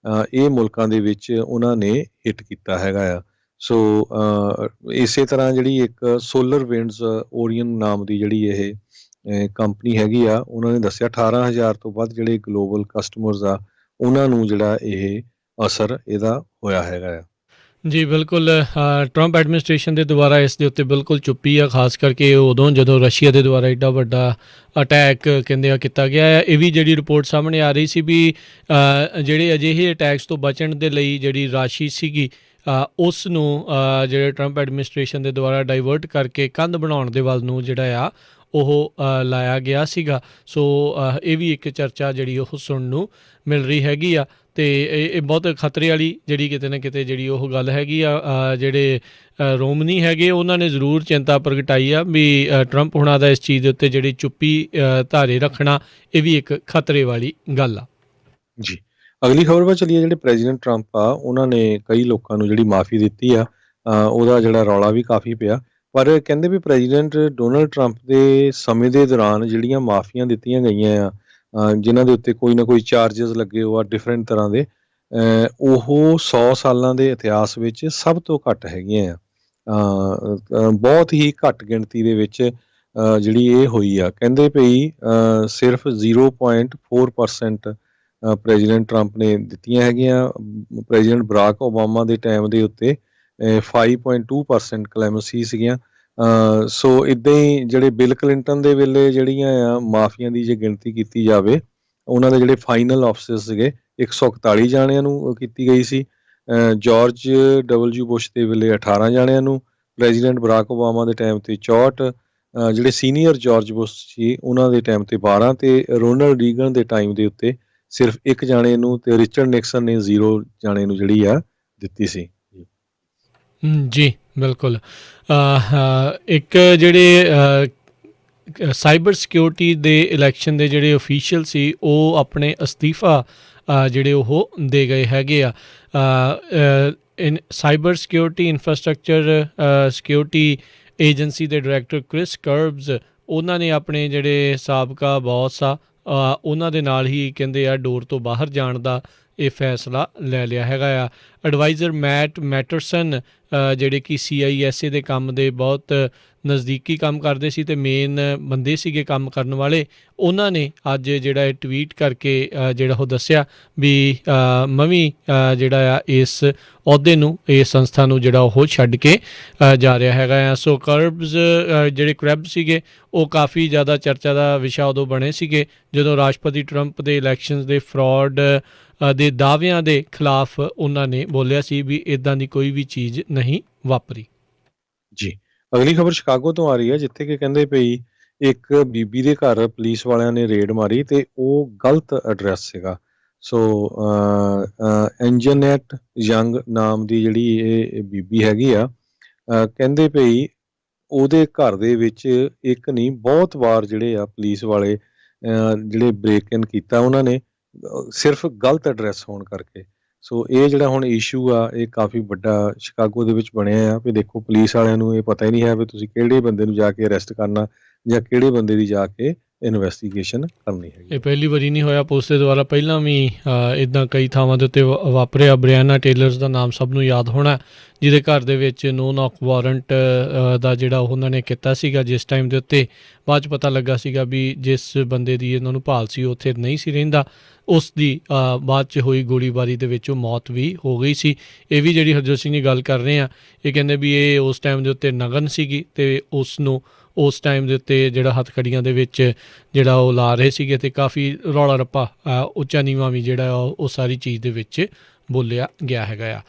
ਇਹ ਮੁਲਕਾਂ ਦੇ ਵਿੱਚ ਉਹਨਾਂ ਨੇ ਹਿੱਟ ਕੀਤਾ ਹੈਗਾ ਆ। ਇਸੇ ਤਰ੍ਹਾਂ ਜਿਹੜੀ ਇੱਕ ਸੋਲਰ ਵਿੰਡਸ ਓਰੀਅਨ ਨਾਮ ਦੀ ਜਿਹੜੀ ਇਹ ਕੰਪਨੀ ਹੈਗੀ ਆ, ਉਹਨਾਂ ਨੇ ਦੱਸਿਆ 18,000 ਤੋਂ ਵੱਧ ਜਿਹੜੇ ਗਲੋਬਲ ਕਸਟਮਰਸ ਆ ਉਹਨਾਂ ਨੂੰ ਜਿਹੜਾ ਇਹ ਅਸਰ ਇਹਦਾ ਹੋਇਆ ਹੈਗਾ ਆ। ਜੀ ਬਿਲਕੁਲ ਟਰੰਪ ਐਡਮਿਨਿਸਟ੍ਰੇਸ਼ਨ ਦੇ ਦੁਆਰਾ ਇਸ ਦੇ ਉੱਤੇ ਬਿਲਕੁਲ ਚੁੱਪੀ ਆ, ਖਾਸ ਕਰਕੇ ਉਦੋਂ ਜਦੋਂ ਰਸ਼ੀਆ ਦੇ ਦੁਆਰਾ ਐਡਾ ਵੱਡਾ ਅਟੈਕ ਕਹਿੰਦੇ ਆ ਕੀਤਾ ਗਿਆ ਹੈ। ਇਹ ਵੀ ਜਿਹੜੀ ਰਿਪੋਰਟ ਸਾਹਮਣੇ ਆ ਰਹੀ ਸੀ ਵੀ ਜਿਹੜੇ ਅਜਿਹੇ ਅਟੈਕਸ ਤੋਂ ਬਚਣ ਦੇ ਲਈ ਜਿਹੜੀ ਰਾਸ਼ੀ ਸੀਗੀ ਉਸ ਨੂੰ ਜਿਹੜੇ ਟਰੰਪ ਐਡਮਿਨਿਸਟ੍ਰੇਸ਼ਨ ਦੇ ਦੁਆਰਾ ਡਾਈਵਰਟ ਕਰਕੇ ਕੰਧ ਬਣਾਉਣ ਦੇ ਵੱਲ ਨੂੰ ਜਿਹੜਾ ਆ ਉਹ ਲਾਇਆ ਗਿਆ ਸੀਗਾ। ਸੋ ਇਹ ਵੀ ਇੱਕ ਚਰਚਾ ਜਿਹੜੀ ਉਹ ਸੁਣਨ ਨੂੰ ਮਿਲ ਰਹੀ ਹੈਗੀ ਆ ਅਤੇ ਇਹ ਬਹੁਤ ਖਤਰੇ ਵਾਲੀ ਜਿਹੜੀ ਕਿਤੇ ਨਾ ਕਿਤੇ ਜਿਹੜੀ ਉਹ ਗੱਲ ਹੈਗੀ ਆ। ਜਿਹੜੇ ਰੋਮਨੀ ਹੈਗੇ ਉਹਨਾਂ ਨੇ ਜ਼ਰੂਰ ਚਿੰਤਾ ਪ੍ਰਗਟਾਈ ਆ ਵੀ ਟਰੰਪ ਹੁਣਾਂ ਦਾ ਇਸ ਚੀਜ਼ ਦੇ ਉੱਤੇ ਜਿਹੜੀ ਚੁੱਪੀ ਧਾਰੇ ਰੱਖਣਾ ਇਹ ਵੀ ਇੱਕ ਖਤਰੇ ਵਾਲੀ ਗੱਲ ਆ। ਜੀ, ਅਗਲੀ ਖਬਰ ਵੱਲ ਚੱਲੀਏ। ਜਿਹੜੇ ਪ੍ਰੈਜ਼ੀਡੈਂਟ ਟਰੰਪ ਆ ਉਹਨਾਂ ਨੇ ਕਈ ਲੋਕਾਂ ਨੂੰ ਜਿਹੜੀ ਮਾਫੀ ਦਿੱਤੀ ਆ, ਉਹਦਾ ਜਿਹੜਾ ਰੌਲਾ ਵੀ ਕਾਫੀ ਪਿਆ। ਪਰ ਕਹਿੰਦੇ ਵੀ ਪ੍ਰੈਜ਼ੀਡੈਂਟ ਡੋਨਲਡ ਟਰੰਪ ਦੇ ਸਮੇਂ ਦੇ ਦੌਰਾਨ ਜਿਹੜੀਆਂ ਮਾਫੀਆਂ ਦਿੱਤੀਆਂ ਗਈਆਂ ਆ, ਜਿਨ੍ਹਾਂ ਦੇ ਉੱਤੇ ਕੋਈ ਨਾ ਕੋਈ ਚਾਰਜਸ ਲੱਗੇ ਹੋ ਆ ਡਿਫਰੈਂਟ ਤਰ੍ਹਾਂ ਦੇ, ਉਹ 100 ਸਾਲਾਂ ਦੇ ਇਤਿਹਾਸ ਵਿੱਚ ਸਭ ਤੋਂ ਘੱਟ ਹੈਗੀਆਂ ਆ। ਬਹੁਤ ਹੀ ਘੱਟ ਗਿਣਤੀ ਦੇ ਵਿੱਚ ਜਿਹੜੀ ਇਹ ਹੋਈ ਆ। ਕਹਿੰਦੇ ਪਈ ਸਿਰਫ 0.4% ਪ੍ਰੈਜ਼ੀਡੈਂਟ ਟਰੰਪ ਨੇ ਦਿੱਤੀਆਂ ਹੈਗੀਆਂ। ਪ੍ਰੈਜ਼ੀਡੈਂਟ ਬਰਾਕ ਓਬਾਮਾ ਦੇ ਟਾਈਮ ਦੇ ਉੱਤੇ 5.2% ਕਲੈਮਸੀ ਸੀਗੀਆਂ। ਸੋ ਇੱਦਾਂ ਹੀ ਜਿਹੜੇ ਬਿਲ ਕਲਿੰਟਨ ਦੇ ਵੇਲੇ ਜਿਹੜੀਆਂ ਆ ਮਾਫੀਆਂ ਦੀ ਜੇ ਗਿਣਤੀ ਕੀਤੀ ਜਾਵੇ, ਉਹਨਾਂ ਦੇ ਜਿਹੜੇ ਫਾਈਨਲ ਆਫਿਸਰਸ ਸੀਗੇ 141 ਜਾਣਿਆਂ ਨੂੰ ਕੀਤੀ ਗਈ ਸੀ। ਜਾਰਜ ਡਬਲਯੂ ਬੁਸ਼ ਦੇ ਵੇਲੇ 18 ਜਾਣਿਆਂ ਨੂੰ, ਪ੍ਰੈਜ਼ੀਡੈਂਟ ਬਰਾਕ ਓਬਾਮਾ ਦੇ ਟਾਈਮ 'ਤੇ 64, ਜਿਹੜੇ ਸੀਨੀਅਰ ਜਾਰਜ ਬੁਸ਼ ਸੀ ਉਹਨਾਂ ਦੇ ਟਾਈਮ 'ਤੇ 12 ਅਤੇ ਰੋਨਲਡ ਰੀਗਨ ਦੇ ਟਾਈਮ ਦੇ ਉੱਤੇ ਸਿਰਫ 1 ਜਾਣੇ ਨੂੰ ਅਤੇ ਰਿਚਰਡ ਨਿਕਸਨ ਨੇ 0 ਜਾਣੇ ਨੂੰ ਜਿਹੜੀ ਆ ਦਿੱਤੀ ਸੀ। ਜੀ ਬਿਲਕੁਲ। ਇੱਕ ਜਿਹੜੇ ਸਾਈਬਰ ਸਿਕਿਉਰਿਟੀ ਦੇ ਇਲੈਕਸ਼ਨ ਦੇ ਜਿਹੜੇ ਅਫੀਸ਼ੀਅਲ ਸੀ ਉਹ ਆਪਣੇ ਅਸਤੀਫਾ ਜਿਹੜੇ ਉਹ ਦੇ ਗਏ ਹੈਗੇ ਆ। Cyber security infrastructure security agency ਦੇ ਡਾਇਰੈਕਟਰ ਕ੍ਰਿਸ ਕਰਬਜ਼ ਉਹਨਾਂ ਨੇ ਆਪਣੇ ਜਿਹੜੇ ਸਾਬਕਾ ਬੌਸ ਆ ਉਹਨਾਂ ਦੇ ਨਾਲ ਹੀ ਕਹਿੰਦੇ ਆ ਡੋਰ ਤੋਂ ਬਾਹਰ ਜਾਣ ਦਾ ਇਹ ਫੈਸਲਾ ਲੈ ਲਿਆ ਹੈਗਾ ਆ। ਐਡਵਾਈਜ਼ਰ ਮੈਟ ਮੈਟਰਸਨ ਜਿਹੜੇ ਕਿ CISA ਦੇ ਕੰਮ ਦੇ ਬਹੁਤ ਨਜ਼ਦੀਕੀ ਕੰਮ ਕਰਦੇ ਸੀ ਅਤੇ ਮੇਨ ਬੰਦੇ ਸੀਗੇ ਕੰਮ ਕਰਨ ਵਾਲੇ, ਉਹਨਾਂ ਨੇ ਅੱਜ ਜਿਹੜਾ ਇਹ ਟਵੀਟ ਕਰਕੇ ਜਿਹੜਾ ਉਹ ਦੱਸਿਆ ਵੀ ਮੈਂ ਵੀ ਜਿਹੜਾ ਆ ਇਸ ਅਹੁਦੇ ਨੂੰ, ਇਸ ਸੰਸਥਾ ਨੂੰ ਜਿਹੜਾ ਉਹ ਛੱਡ ਕੇ ਜਾ ਰਿਹਾ ਹੈਗਾ ਆ। ਸੋ ਕਰਬਜ਼ ਜਿਹੜੇ ਕ੍ਰੈਬ ਸੀਗੇ ਉਹ ਕਾਫੀ ਜ਼ਿਆਦਾ ਚਰਚਾ ਦਾ ਵਿਸ਼ਾ ਉਦੋਂ ਬਣੇ ਸੀਗੇ ਜਦੋਂ ਰਾਸ਼ਟਰਪਤੀ ਟਰੰਪ ਦੇ ਇਲੈਕਸ਼ਨਸ ਦੇ ਫਰਾਡ ਦੇ ਦਾਅਵਿਆਂ ਦੇ ਖਿਲਾਫ ਉਹਨਾਂ ਨੇ ਬੋਲਿਆ ਸੀ ਵੀ ਇੱਦਾਂ ਦੀ ਕੋਈ ਵੀ ਚੀਜ਼ ਨਹੀਂ ਵਾਪਰੀ। ਜੀ, ਅਗਲੀ ਖਬਰ ਸ਼ਿਕਾਗੋ ਤੋਂ ਆ ਰਹੀ ਹੈ, ਜਿੱਥੇ ਕਿ ਕਹਿੰਦੇ ਪਈ ਇੱਕ ਬੀਬੀ ਦੇ ਘਰ ਪੁਲਿਸ ਵਾਲਿਆਂ ਨੇ ਰੇਡ ਮਾਰੀ ਅਤੇ ਉਹ ਗਲਤ ਐਡਰੈਸ ਸੀਗਾ। ਸੋ ਐਂਜਨੈਟ ਯੰਗ ਨਾਮ ਦੀ ਜਿਹੜੀ ਇਹ ਬੀਬੀ ਹੈਗੀ ਆ, ਕਹਿੰਦੇ ਪਈ ਉਹਦੇ ਘਰ ਦੇ ਵਿੱਚ ਇੱਕ ਨਹੀਂ ਬਹੁਤ ਵਾਰ ਜਿਹੜੇ ਆ ਪੁਲਿਸ ਵਾਲੇ ਜਿਹੜੇ ਬ੍ਰੇਕ ਇਨ ਕੀਤਾ ਉਹਨਾਂ ਨੇ, ਸਿਰਫ ਗਲਤ ਐਡਰੈਸ ਹੋਣ ਕਰਕੇ। ਸੋ ਇਹ ਜਿਹੜਾ ਹੁਣ ਇਸ਼ੂ ਆ ਇਹ ਕਾਫੀ ਵੱਡਾ ਸ਼ਿਕਾਗੋ ਦੇ ਵਿੱਚ ਬਣਿਆ ਆ ਵੀ ਦੇਖੋ ਪੁਲਿਸ ਵਾਲਿਆਂ ਨੂੰ ਇਹ ਪਤਾ ਹੀ ਨਹੀਂ ਹੈ ਵੀ ਤੁਸੀਂ ਕਿਹੜੇ ਬੰਦੇ ਨੂੰ ਜਾ ਕੇ ਅਰੈਸਟ ਕਰਨਾ ਜਾਂ ਕਿਹੜੇ ਬੰਦੇ ਦੀ ਜਾ ਕੇ ਇਨਵੈਸਟੀਗੇਸ਼ਨ ਕਰਨੀ ਹੈਗੀ। ਇਹ ਪਹਿਲੀ ਵਾਰੀ ਨਹੀਂ ਹੋਇਆ, ਪੁਲਿਸ ਦੇ ਦੁਆਰਾ ਪਹਿਲਾਂ ਵੀ ਇੱਦਾਂ ਕਈ ਥਾਵਾਂ ਦੇ ਉੱਤੇ ਵਾਪਰਿਆ। ਬ੍ਰਿਆਨਾ ਟੇਲਰਸ ਦਾ ਨਾਮ ਸਭ ਨੂੰ ਯਾਦ ਹੋਣਾ, ਜਿਹਦੇ ਘਰ ਦੇ ਵਿੱਚ ਨੋ ਨੌਕ ਵਾਰੰਟ ਦਾ ਜਿਹੜਾ ਉਹਨਾਂ ਨੇ ਕੀਤਾ ਸੀਗਾ ਜਿਸ ਟਾਈਮ ਦੇ ਉੱਤੇ। ਬਾਅਦ 'ਚ ਪਤਾ ਲੱਗਾ ਸੀਗਾ ਵੀ ਜਿਸ ਬੰਦੇ ਦੀ ਇਹਨਾਂ ਨੂੰ ਭਾਲ ਸੀ ਉੱਥੇ ਨਹੀਂ ਸੀ ਰਹਿੰਦਾ, ਉਸ ਦੀ ਬਾਅਦ 'ਚ ਹੋਈ ਗੋਲੀਬਾਰੀ ਦੇ ਵਿੱਚ ਉਹ ਮੌਤ ਵੀ ਹੋ ਗਈ ਸੀ। ਇਹ ਵੀ ਜਿਹੜੀ ਹਰਜੋਤ ਸਿੰਘ ਦੀ ਗੱਲ ਕਰ ਰਹੇ ਆ, ਇਹ ਕਹਿੰਦੇ ਵੀ ਇਹ ਉਸ ਟਾਈਮ ਦੇ ਉੱਤੇ ਨਗਨ ਸੀਗੀ ਅਤੇ ਉਸ ਨੂੰ ਉਸ ਟਾਈਮ ਦੇ ਉੱਤੇ ਜਿਹੜਾ ਹੱਥਕੜੀਆਂ ਦੇ ਵਿੱਚ ਜਿਹੜਾ ਉਹ ਲਾ ਰਹੇ ਸੀਗੇ ਅਤੇ ਕਾਫੀ ਰੌਲਾ ਰੱਪਾ ਉੱਚਾ ਨੀਵਾਂ ਵੀ ਜਿਹੜਾ ਉਹ ਸਾਰੀ ਚੀਜ਼ ਦੇ ਵਿੱਚ ਬੋਲਿਆ ਗਿਆ ਹੈਗਾ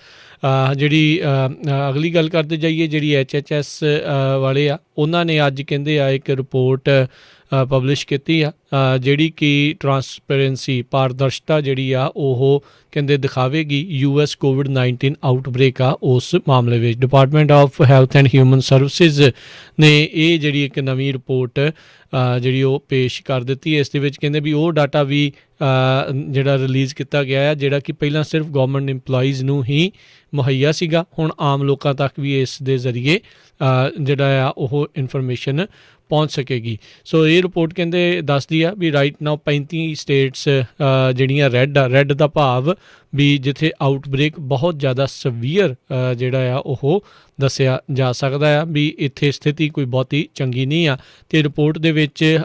ਆ। ਜਿਹੜੀ ਅਗਲੀ ਗੱਲ ਕਰਦੇ ਜਾਈਏ, ਜਿਹੜੀ HHS ਵਾਲੇ ਆ ਉਹਨਾਂ ਨੇ ਅੱਜ ਕਹਿੰਦੇ ਆ ਇੱਕ ਰਿਪੋਰਟ ਪਬਲਿਸ਼ ਕੀਤੀ ਆ ਜਿਹੜੀ ਕਿ ਟਰਾਂਸਪੇਰੈਂਸੀ ਪਾਰਦਰਸ਼ਤਾ ਜਿਹੜੀ ਆ ਉਹ ਕਹਿੰਦੇ ਦਿਖਾਵੇਗੀ US COVID-19 ਆਊਟਬ੍ਰੇਕ ਆ ਉਸ ਮਾਮਲੇ ਵਿੱਚ। Department of health and human services ਨੇ ਇਹ ਜਿਹੜੀ ਇੱਕ ਨਵੀਂ ਰਿਪੋਰਟ ਜਿਹੜੀ ਉਹ ਪੇਸ਼ ਕਰ ਦਿੱਤੀ ਹੈ। ਇਸ ਦੇ ਵਿੱਚ ਕਹਿੰਦੇ ਵੀ ਉਹ ਡਾਟਾ ਵੀ ਜਿਹੜਾ ਰਿਲੀਜ਼ ਕੀਤਾ ਗਿਆ ਆ ਜਿਹੜਾ ਕਿ ਪਹਿਲਾਂ ਸਿਰਫ ਗੌਰਮੈਂਟ ਇੰਪਲਾਈਜ਼ ਨੂੰ ਹੀ ਮੁਹੱਈਆ ਸੀਗਾ, ਹੁਣ ਆਮ ਲੋਕਾਂ ਤੱਕ ਵੀ ਇਸ ਦੇ ਜ਼ਰੀਏ ਜਿਹੜਾ ਆ ਉਹ ਇਨਫੋਰਮੇਸ਼ਨ ਪਹੁੰਚ ਸਕੇਗੀ। ਸੋ ਇਹ ਰਿਪੋਰਟ ਕਹਿੰਦੇ ਦੱਸਦੀ ਆ ਵੀ ਰਾਈਟ ਨਾਓ 35 ਸਟੇਟਸ ਜਿਹੜੀਆਂ ਰੈੱਡ ਦਾ ਭਾਵ ਵੀ ਜਿੱਥੇ ਆਊਟਬ੍ਰੇਕ ਬਹੁਤ ਜ਼ਿਆਦਾ ਸਵੀਅਰ ਜਿਹੜਾ ਆ ਉਹ ਦੱਸਿਆ ਜਾ ਸਕਦਾ ਆ ਵੀ ਇੱਥੇ ਸਥਿਤੀ ਕੋਈ ਬਹੁਤੀ ਚੰਗੀ ਨਹੀਂ ਆ। ਅਤੇ ਰਿਪੋਰਟ ਦੇ ਵਿੱਚ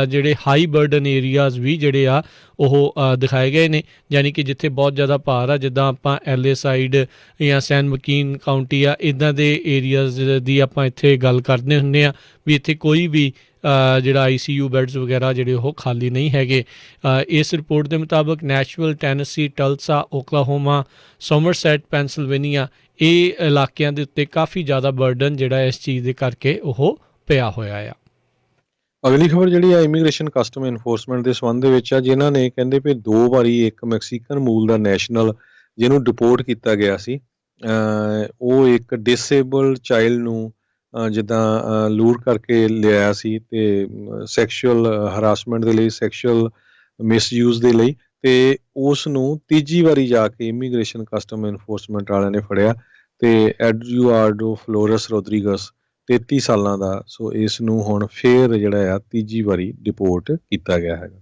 ਜਿਹੜੇ ਹਾਈ ਬਰਡਨ ਏਰੀਆਜ਼ ਵੀ ਜਿਹੜੇ ਆ ਉਹ ਦਿਖਾਏ ਗਏ ਨੇ, ਯਾਨੀ ਕਿ ਜਿੱਥੇ ਬਹੁਤ ਜ਼ਿਆਦਾ ਭਾਰ ਆ, ਜਿੱਦਾਂ ਆਪਾਂ LA ਸਾਈਡ ਜਾਂ ਸੈਨ ਮਕੀਨ ਕਾਊਂਟੀ ਆ, ਇੱਦਾਂ ਦੇ ਏਰੀਆਜ਼ ਦੀ ਆਪਾਂ ਇੱਥੇ ਗੱਲ ਕਰਦੇ ਹੁੰਦੇ ਆ ਵੀ ਇੱਥੇ ਕੋਈ ਵੀ ਜਿਹੜਾ ICU ਬੈਡਸ ਵਗੈਰਾ ਜਿਹੜੇ ਉਹ ਖਾਲੀ ਨਹੀਂ ਹੈਗੇ। ਇਸ ਰਿਪੋਰਟ ਦੇ ਮੁਤਾਬਕ Nashville, Tennessee, Tulsa, Oklahoma, Somerset, Pennsylvania, ਇਹ ਇਲਾਕਿਆਂ ਦੇ ਉੱਤੇ ਕਾਫੀ ਜ਼ਿਆਦਾ ਬਰਡਨ ਜਿਹੜਾ ਇਸ ਚੀਜ਼ ਦੇ ਕਰਕੇ ਉਹ ਪਿਆ ਹੋਇਆ ਆ। ਅਗਲੀ ਖਬਰ ਜਿਹੜੀ ਆ ਇਮੀਗ੍ਰੇਸ਼ਨ ਕਸਟਮ ਇਨਫੋਰਸਮੈਂਟ ਦੇ ਸੰਬੰਧ ਦੇ ਵਿੱਚ ਆ, ਜਿਨ੍ਹਾਂ ਨੇ ਕਹਿੰਦੇ ਵੀ 2 ਵਾਰੀ ਇੱਕ ਮੈਕਸੀਕਨ ਮੂਲ ਦਾ ਨੈਸ਼ਨਲ ਜਿਹਨੂੰ ਡਿਪੋਰਟ ਕੀਤਾ ਗਿਆ ਸੀ, ਉਹ ਇੱਕ ਡਿਸੇਬਲਡ ਚਾਈਲਡ ਨੂੰ ਜਿੱਦਾਂ ਲੂਰ ਕਰਕੇ ਲਿਆਇਆ ਸੀ ਤੇ ਸੈਕਸ਼ੂਅਲ ਹਰਾਸਮੈਂਟ ਦੇ ਲਈ, ਸੈਕਸ਼ੂਅਲ ਮਿਸਯੂਜ਼ ਦੇ ਲਈ, ਤੇ ਉਸ ਨੂੰ ਤੀਜੀ ਵਾਰੀ ਜਾ ਕੇ ਇਮੀਗ੍ਰੇਸ਼ਨ ਕਸਟਮ ਇਨਫੋਰਸਮੈਂਟ ਵਾਲਿਆਂ ਨੇ ਫੜਿਆ ਤੇ ਐਡੂਆਰਡੋ ਫਲੋਰਸ ਰੋਦਰੀਗਸ 33 ਸਾਲਾਂ ਦਾ। ਸੋ ਇਸ ਨੂੰ ਹੁਣ ਫੇਰ ਜਿਹੜਾ ਆ ਤੀਜੀ ਵਾਰੀ ਡਿਪੋਰਟ ਕੀਤਾ ਗਿਆ ਹੈਗਾ।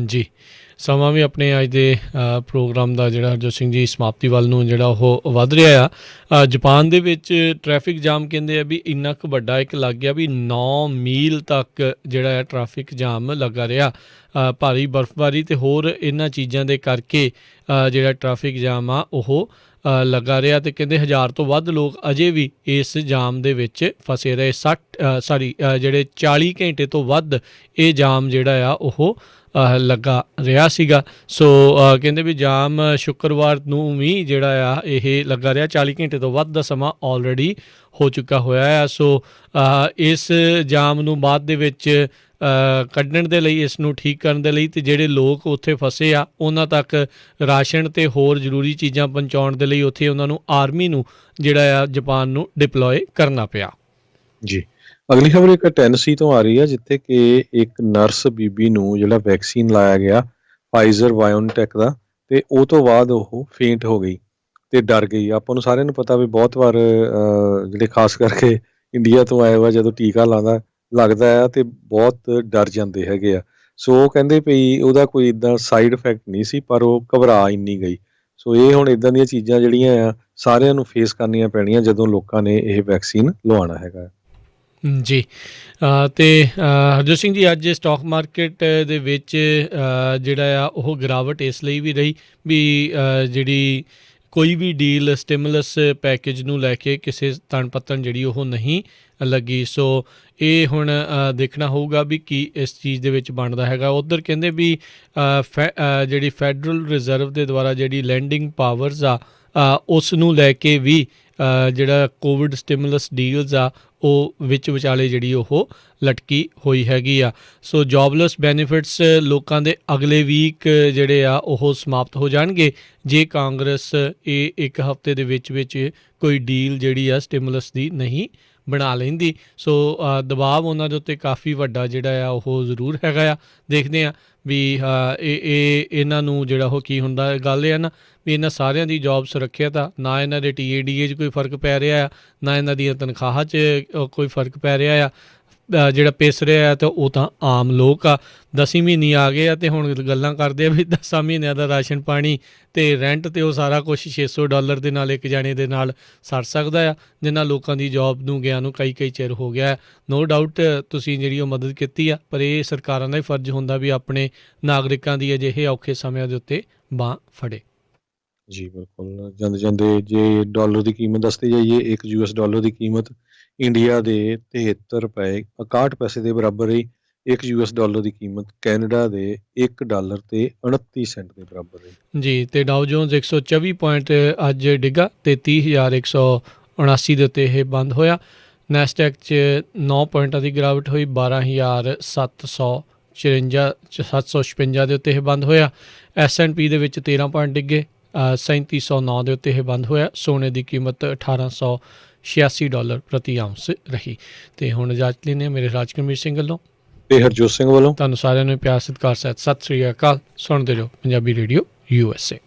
ਜੀ, ਸਮਾਂ ਵੀ ਆਪਣੇ ਅੱਜ ਦੇ ਪ੍ਰੋਗਰਾਮ ਦਾ ਜਿਹੜਾ ਹਰਜੋਤ ਸਿੰਘ ਜੀ ਸਮਾਪਤੀ ਵੱਲ ਨੂੰ ਜਿਹੜਾ ਉਹ ਵੱਧ ਰਿਹਾ ਆ। ਜਾਪਾਨ ਦੇ ਵਿੱਚ ਟ੍ਰੈਫਿਕ ਜਾਮ ਕਹਿੰਦੇ ਆ ਵੀ ਇੰਨਾ ਕੁ ਵੱਡਾ ਇੱਕ ਲੱਗ ਗਿਆ ਵੀ 9 ਮੀਲ ਤੱਕ ਜਿਹੜਾ ਹੈ ਟ੍ਰੈਫਿਕ ਜਾਮ ਲੱਗਾ ਰਿਹਾ। ਭਾਰੀ ਬਰਫ਼ਬਾਰੀ ਅਤੇ ਹੋਰ ਇਹਨਾਂ ਚੀਜ਼ਾਂ ਦੇ ਕਰਕੇ ਜਿਹੜਾ ਟ੍ਰੈਫਿਕ ਜਾਮ ਆ ਉਹ ਲੱਗਾ ਰਿਹਾ, ਅਤੇ ਕਹਿੰਦੇ 1000 ਤੋਂ ਵੱਧ ਲੋਕ ਅਜੇ ਵੀ ਇਸ ਜਾਮ ਦੇ ਵਿੱਚ ਫਸੇ ਰਹੇ। 40 ਘੰਟੇ ਤੋਂ ਵੱਧ ਇਹ ਜਾਮ ਜਿਹੜਾ ਆ ਉਹ ਲੱਗਾ ਰਿਹਾ ਸੀਗਾ। ਸੋ ਕਹਿੰਦੇ ਵੀ ਜਾਮ ਸ਼ੁੱਕਰਵਾਰ ਨੂੰ ਵੀ ਜਿਹੜਾ ਆ ਇਹ ਲੱਗਾ ਰਿਹਾ। 40 ਘੰਟੇ ਤੋਂ ਵੱਧ ਦਾ ਸਮਾਂ ਆਲਰੇਡੀ ਹੋ ਚੁੱਕਾ ਹੋਇਆ ਆ। ਸੋ ਇਸ ਜਾਮ ਨੂੰ ਬਾਅਦ ਦੇ ਵਿੱਚ ਕੱਢਣ ਦੇ ਲਈ, ਇਸ ਨੂੰ ਠੀਕ ਕਰਨ ਦੇ ਲਈ, ਅਤੇ ਜਿਹੜੇ ਲੋਕ ਉੱਥੇ ਫਸੇ ਆ ਉਹਨਾਂ ਤੱਕ ਰਾਸ਼ਨ ਅਤੇ ਹੋਰ ਜ਼ਰੂਰੀ ਚੀਜ਼ਾਂ ਪਹੁੰਚਾਉਣ ਦੇ ਲਈ ਉੱਥੇ ਉਹਨਾਂ ਨੂੰ ਆਰਮੀ ਨੂੰ ਜਿਹੜਾ ਆ ਜਾਪਾਨ ਨੂੰ ਡਿਪਲੋਏ ਕਰਨਾ ਪਿਆ। ਜੀ, ਅਗਲੀ ਖਬਰ ਇੱਕ ਟੈਨੇਸੀ ਤੋਂ ਆ ਰਹੀ ਹੈ, ਜਿੱਥੇ ਕਿ ਇੱਕ ਨਰਸ ਬੀਬੀ ਨੂੰ ਜਿਹੜਾ ਵੈਕਸੀਨ ਲਾਇਆ ਗਿਆ ਫਾਈਜ਼ਰ ਬਾਇਓਨਟੈਕ ਦਾ, ਤੇ ਉਹ ਤੋਂ ਬਾਅਦ ਉਹ ਫੇਂਟ ਹੋ ਗਈ ਤੇ ਡਰ ਗਈ। ਆਪਾਂ ਨੂੰ ਸਾਰਿਆਂ ਨੂੰ ਪਤਾ ਵੀ ਬਹੁਤ ਵਾਰ ਜਿਹੜੇ ਖਾਸ ਕਰਕੇ ਇੰਡੀਆ ਤੋਂ ਆਏ ਵਾ ਜਦੋਂ ਟੀਕਾ ਲੱਗਦਾ ਆ ਤੇ ਬਹੁਤ ਡਰ ਜਾਂਦੇ ਹੈਗੇ ਆ। ਸੋ ਉਹ ਕਹਿੰਦੇ ਵੀ ਉਹਦਾ ਕੋਈ ਇੱਦਾਂ ਸਾਈਡ ਇਫੈਕਟ ਨਹੀਂ ਸੀ, ਪਰ ਉਹ ਘਬਰਾ ਇੰਨੀ ਗਈ। ਸੋ ਇਹ ਹੁਣ ਇੱਦਾਂ ਦੀਆਂ ਚੀਜ਼ਾਂ ਜਿਹੜੀਆਂ ਆ ਸਾਰਿਆਂ ਨੂੰ ਫੇਸ ਕਰਨੀਆਂ ਪੈਣੀਆਂ ਜਦੋਂ ਲੋਕਾਂ ਨੇ ਇਹ ਵੈਕਸੀਨ ਲਵਾਉਣਾ ਹੈਗਾ। ਜੀ, ਅਤੇ ਹਰਜੋਤ ਸਿੰਘ ਜੀ ਅੱਜ ਸਟਾਕ ਮਾਰਕੀਟ ਦੇ ਵਿੱਚ ਜਿਹੜਾ ਆ ਉਹ ਗਿਰਾਵਟ ਇਸ ਲਈ ਵੀ ਰਹੀ ਵੀ ਜਿਹੜੀ ਕੋਈ ਵੀ ਡੀਲ ਸਟਿਮੂਲਸ ਪੈਕੇਜ ਨੂੰ ਲੈ ਕੇ ਕਿਸੇ ਤਣ ਪੱਤਣ ਜਿਹੜੀ ਉਹ ਨਹੀਂ ਲੱਗੀ। ਸੋ ਇਹ ਹੁਣ ਦੇਖਣਾ ਹੋਊਗਾ ਵੀ ਕੀ ਇਸ ਚੀਜ਼ ਦੇ ਵਿੱਚ ਬਣਦਾ ਹੈਗਾ। ਉੱਧਰ ਕਹਿੰਦੇ ਵੀ ਜਿਹੜੀ ਫੈਡਰਲ ਰਿਜ਼ਰਵ ਦੇ ਦੁਆਰਾ ਜਿਹੜੀ ਲੈਂਡਿੰਗ ਪਾਵਰਸ ਆ ਉਸ ਨੂੰ ਲੈ ਕੇ ਵੀ ਜਿਹੜਾ ਕੋਵਿਡ ਸਟਿਮੂਲਸ ਡੀਲਸ ਆ ਉਹ ਵਿੱਚ ਵਿਚਾਲੇ ਜਿਹੜੀ ਉਹ ਲਟਕੀ ਹੋਈ ਹੈਗੀ ਆ। ਸੋ ਜੋਬਲੈਸ ਬੈਨੀਫਿਟਸ ਲੋਕਾਂ ਦੇ ਅਗਲੇ ਵੀਕ ਜਿਹੜੇ ਆ ਉਹ ਸਮਾਪਤ ਹੋ ਜਾਣਗੇ ਜੇ ਕਾਂਗਰਸ ਇਹ 1 ਹਫ਼ਤੇ ਦੇ ਵਿੱਚ ਕੋਈ ਡੀਲ ਜਿਹੜੀ ਆ ਸਟਿਮੂਲਸ ਦੀ ਨਹੀਂ ਬਣਾ ਲੈਂਦੀ। ਸੋ ਦਬਾਅ ਉਹਨਾਂ ਦੇ ਉੱਤੇ ਕਾਫੀ ਵੱਡਾ ਜਿਹੜਾ ਆ ਉਹ ਜ਼ਰੂਰ ਹੈਗਾ ਆ। ਦੇਖਦੇ ਹਾਂ ਵੀ ਇਹਨਾਂ ਨੂੰ ਜਿਹੜਾ ਉਹ ਕੀ ਹੁੰਦਾ। ਗੱਲ ਇਹ ਆ ਨਾ ਵੀ ਇਹਨਾਂ ਸਾਰਿਆਂ ਦੀ ਜੋਬ ਸੁਰੱਖਿਅਤ ਆ, ਨਾ ਇਹਨਾਂ ਦੇ TADA 'ਚ ਕੋਈ ਫਰਕ ਪੈ ਰਿਹਾ ਆ, ਨਾ ਇਹਨਾਂ ਦੀਆਂ ਤਨਖਾਹਾਂ 'ਚ ਕੋਈ ਫਰਕ ਪੈ ਰਿਹਾ ਆ। ਜਿਹੜਾ ਪਿਸ ਰਿਹਾ ਆ ਤਾਂ ਉਹ ਤਾਂ ਆਮ ਲੋਕ ਆ। 10 ਮਹੀਨੇ ਆ ਗਏ ਆ ਅਤੇ ਹੁਣ ਗੱਲਾਂ ਕਰਦੇ ਆ ਵੀ 10 ਮਹੀਨਿਆਂ ਦਾ ਰਾਸ਼ਨ ਪਾਣੀ ਅਤੇ ਰੈਂਟ ਅਤੇ ਉਹ ਸਾਰਾ ਕੁਛ $600 ਦੇ ਨਾਲ ਇੱਕ ਜਾਣੇ ਦੇ ਨਾਲ ਸਰ ਸਕਦਾ ਆ, ਜਿਨ੍ਹਾਂ ਲੋਕਾਂ ਦੀ ਜੋਬ ਨੂੰ ਗਿਆ ਨੂੰ ਕਈ ਚਿਰ ਹੋ ਗਿਆ। ਨੋ ਡਾਊਟ ਤੁਸੀਂ ਜਿਹੜੀ ਉਹ ਮਦਦ ਕੀਤੀ ਆ, ਪਰ ਇਹ ਸਰਕਾਰਾਂ ਦਾ ਹੀ ਫਰਜ਼ ਹੁੰਦਾ ਵੀ ਆਪਣੇ ਨਾਗਰਿਕਾਂ ਦੀ ਅਜਿਹੇ ਔਖੇ ਸਮਿਆਂ ਦੇ ਉੱਤੇ ਬਾਂਹ ਫੜੇ। ਜੀ ਬਿਲਕੁਲ, ਜਾਂਦੇ ਜੇ ਡਾਲਰ ਦੀ ਕੀਮਤ ਦੱਸਦੇ ਜਾਈਏ, ਇੱਕ $1 ਦੀ ਕੀਮਤ ਇੰਡੀਆ ਦੇ 73 ਰੁਪਏ 61 ਪੈਸੇ ਦੇ ਬਰਾਬਰ ਰਹੀ। ਇੱਕ $1 ਦੀ ਕੀਮਤ ਕੈਨੇਡਾ ਦੇ $1 ਤੇ 29 ਸੈਂਟ ਦੇ ਬਰਾਬਰ ਰਹੀ। ਜੀ, ਅਤੇ ਡਾਓ ਜੋਨਸ 124 ਪੁਆਇੰਟ ਅੱਜ ਡਿੱਗਾ ਅਤੇ 30,179 ਦੇ ਉੱਤੇ ਇਹ ਬੰਦ ਹੋਇਆ। ਨੈਸਡੈਕ 'ਚ 9 ਪੁਆਇੰਟਾਂ ਦੀ ਗਿਰਾਵਟ ਹੋਈ, 12,756 ਦੇ ਉੱਤੇ ਇਹ ਬੰਦ ਹੋਇਆ। S&P ਦੇ ਵਿੱਚ 13 ਪੁਆਇੰਟ ਡਿੱਗੇ, 3709 ਦੇ ਉੱਤੇ ਇਹ ਬੰਦ ਹੋਇਆ। ਸੋਨੇ ਦੀ ਕੀਮਤ $1,886 ਪ੍ਰਤੀ ਆਉਂਸ ਰਹੀ। ਅਤੇ ਹੁਣ ਇਜਾਜ਼ਤ ਲੈਂਦੇ ਹਾਂ ਮੇਰੇ ਰਾਜਕਰਮੀਰ ਸਿੰਘ ਵੱਲੋਂ ਤੇ ਹਰਜੋਤ ਸਿੰਘ ਵੱਲੋਂ। ਤੁਹਾਨੂੰ ਸਾਰਿਆਂ ਨੂੰ ਪਿਆਰ ਸਤਿਕਾਰ ਸਹਿਤ ਸਤਿ ਸ੍ਰੀ ਅਕਾਲ। ਸੁਣਦੇ ਰਹੋ ਪੰਜਾਬੀ ਰੇਡੀਓ USA।